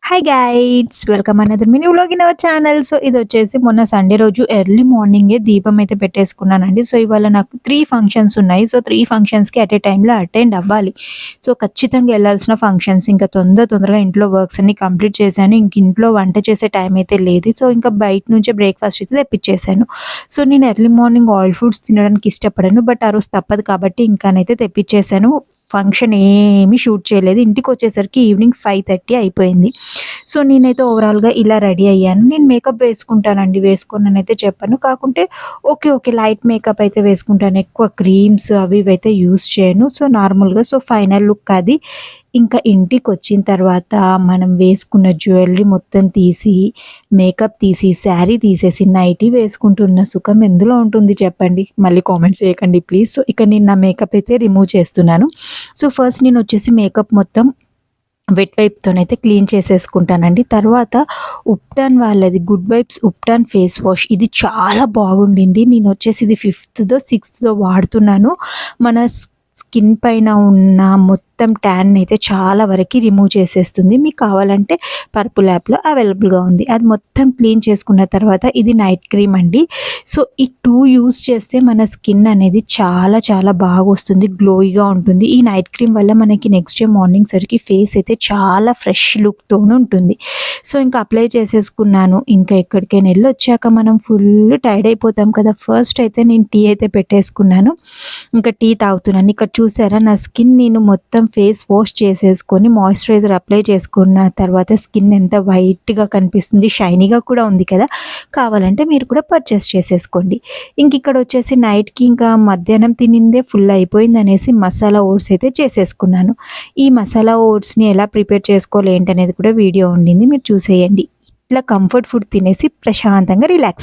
Hi guides welcome another mini vlog in our channel. So ఇది వచ్చేసి మొన్న Sunday రోజు ఎర్లీ మార్నింగే దీపం అయితే పెట్టేసుకున్నానండి. సో ఇవాళ నాకు 3 ఫంక్షన్స్ ఉన్నాయి. సో 3 ఫంక్షన్స్‌కి అట్ ఏ టైమ్‌లో అటెండ్ అవ్వాలి. సో ఖచ్చితంగా వెళ్ళాల్సిన ఫంక్షన్స్. ఇంకా తొందరగా ఇంట్లో వర్క్స్ అన్ని కంప్లీట్ చేశాను. ఇంక ఇంట్లో వంట చేసే టైం అయితే లేదు. సో ఇంకా బయట నుంచే బ్రేక్‌ఫాస్ట్ అయితే తెప్పించేసాను. సో నేను ఎర్లీ మార్నింగ్ ఆయిల్ ఫుడ్స్ తినడానికి ఇష్టపడను. బట్ ఆ రోజు తప్పదు కాబట్టి ఇంకానైతే తెప్పించేసాను. ఫంక్షన్ ఏమీ షూట్ చేయలేదు. ఇంటికొచ్చేసరికి ఈవినింగ్ 5:30 అయిపోయింది. సో నేనైతే ఓవరాల్‌గా ఇలా రెడీ అయ్యాను. నేను మేకప్ వేసుకుంటానండి. వేసుకోననైతే చెప్పను. కాకుంటే ఓకే. లైట్ మేకప్ అయితే వేసుకుంటాను. ఎక్కువ క్రీమ్స్ అవి ఇవి అయితే యూజ్ చేయను. సో నార్మల్‌గా ఫైనల్ లుక్ అది. ఇంకా ఇంటికొచ్చిన తర్వాత మనం వేసుకున్న జ్యువెలరీ మొత్తం తీసి, మేకప్ తీసి, శారీ తీసేసి, నైటీ వేసుకుంటున్న సుఖం ఎందులో ఉంటుంది చెప్పండి? మళ్ళీ కామెంట్స్ చేయకండి ప్లీజ్. సో ఇక నేను నా మేకప్ అయితే రిమూవ్ చేస్తున్నాను. సో ఫస్ట్ నేనొచ్చేసి మేకప్ మొత్తం వెట్ వైప్‌తోనైతే క్లీన్ చేసేసుకుంటానండి. తర్వాత ఉప్టాన్ వాళ్ళది good vibes ubtan face wash ఇది చాలా బాగుండింది. నేనొచ్చేసి ఇది 5థ్‌దో, 6థ్‌దో వాడుతున్నాను. మన స్కిన్ పైన ఉన్న మొత్తం ట్యాన్ అయితే చాలా వరకి రిమూవ్ చేసేస్తుంది. మీకు కావాలంటే పర్పుల్ యాప్‌లో అవైలబుల్‌గా ఉంది. అది మొత్తం క్లీన్ చేసుకున్న తర్వాత ఇది నైట్ క్రీమ్ అండి. సో ఈ 2 యూజ్ చేస్తే మన స్కిన్ అనేది చాలా బాగొస్తుంది. గ్లోయిగా ఉంటుంది. ఈ నైట్ క్రీమ్ వల్ల మనకి నెక్స్ట్ డే మార్నింగ్ సరికి ఫేస్ అయితే చాలా ఫ్రెష్ లుక్‌తోని ఉంటుంది. సో ఇంకా అప్లై చేసేసుకున్నాను. ఇంకా ఎక్కడికైనా ఎళ్ళొచ్చాక మనం ఫుల్ టైర్డ్ అయిపోతాం కదా! ఫస్ట్ అయితే నేను టీ అయితే పెట్టేసుకున్నాను. ఇంకా టీ తాగుతున్నాను. ఇక్కడ చూసారా నా స్కిన్ నేను మొత్తం ఫేస్ వాష్ చేసేసుకొని మాయిశ్చరైజర్ అప్లై చేసుకున్న తర్వాత స్కిన్ ఎంత వైట్‌గా కనిపిస్తుంది. షైనీగా కూడా ఉంది కదా! కావాలంటే మీరు కూడా పర్చేస్ చేసేసుకోండి. ఇక్కడ వచ్చేసి నైట్‌కి ఇంకా మధ్యాహ్నం తినిందే ఫుల్ అయిపోయిందనేసి మసాలా ఓట్స్ అయితే చేసేసుకున్నాను. ఈ మసాలా ఓట్స్‌ని ఎలా ప్రిపేర్ చేసుకోవాలి ఏంటనేది కూడా వీడియో ఉండింది. మీరు చూసేయండి. ఇట్లా కంఫర్ట్ ఫుడ్ తినేసి ప్రశాంతంగా రిలాక్స్